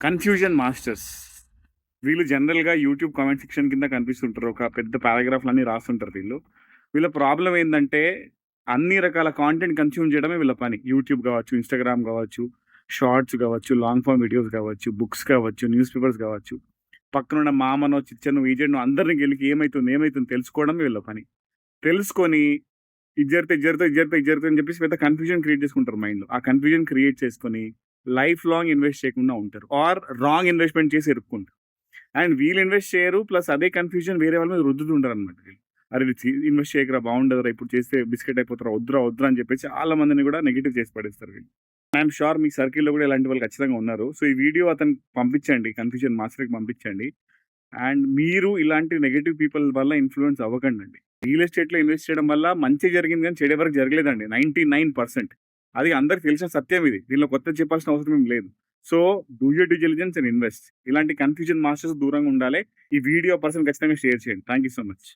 Confusion masters. వీళ్ళు జనరల్‌గా YouTube comment section కింద కనిపిస్తుంటారు. ఒక పెద్ద పారాగ్రాఫ్‌లన్నీ రాస్తుంటారు వీళ్ళు. వీళ్ళ ప్రాబ్లమ్ ఏందంటే, అన్ని రకాల కాంటెంట్ కన్‌జ్యూమ్ చేయడమే వీళ్ళ పని. యూట్యూబ్ గావచ్చు, ఇన్‌స్టాగ్రామ్ గావచ్చు, షార్ట్స్ గావచ్చు, లాంగ్ ఫార్మ్ వీడియోస్ గావచ్చు, బుక్స్ కావచ్చు, న్యూస్ పేపర్స్ గావచ్చు. పక్కనున్న మామనో, చిచ్చనో, ఈజెడ్‌నో అందరిని గెలికి ఏమైతుంది తెలుసుకోవడమే వీళ్ళ పని. తెలుసుకొని ఇది జరిగితే, ఇది జరుగుతది, ఇది జరుగుతది, ఇది జరుగుతది అని చెప్పేసి పెద్ద కన్‌ఫ్యూజన్ క్రియేట్ చేసుకుంటారు మైండ్‌లో. ఆ కన్‌ఫ్యూజన్ క్రియేట్ చేసుకొని లైఫ్ లాంగ్ ఇన్వెస్ట్ చేయకుండా ఉంటారు. ఆర్ రాంగ్ ఇన్వెస్ట్‌మెంట్ చేసి ఇరుక్కుంటారు. అండ్ వీళ్ళు ఇన్వెస్ట్ చేయరు. ప్లస్ అదే కన్‌ఫ్యూజన్ వేరే వాళ్ళ మీద రుద్దుతుంటారనమాట వీళ్ళు. అరే! ఇన్వెస్ట్ చేయకురా బాగుండదురా, ఇప్పుడు చేస్తే బిస్కెట్ అయిపోతారా, వద్దురా, వద్దురా అని చెప్పేసి చాలా మందిని కూడా నెగెటివ్ చేసి పడేస్తారు వీళ్ళు. ఐయామ్ ష్యూర్ మీ సర్కిల్‌లో కూడా ఇలాంటి వాళ్ళు ఖచ్చితంగా ఉన్నారు. సో, ఈ వీడియో అతనికి పంపించండి. కన్‌ఫ్యూజన్ మాస్టర్‌కి పంపించండి. అండ్ మీరు ఇలాంటి నెగెటివ్ పీపుల్ వల్ల ఇన్‌ఫ్లూయెన్స్ అవ్వకండండి. రియల్ ఎస్టేట్‌లో ఇన్వెస్ట్ చేయడం వల్ల మంచే జరిగింది గానీ చెడు ఎవరికీ జరగలేదండి. 99% అది అందరికి తెలిసిన సత్యం ఇది. దీనిలో కొత్తది చెప్పాల్సిన అవసరం ఏం లేదు. So, do your due diligence and invest. ఇలాంటి కన్‌ఫ్యూజన్ మాస్టర్స్ దూరంగా ఉండాలి. ఈ వీడియో పర్సన్ ఖచ్చితంగా షేర్ చేయండి. Thank you so much.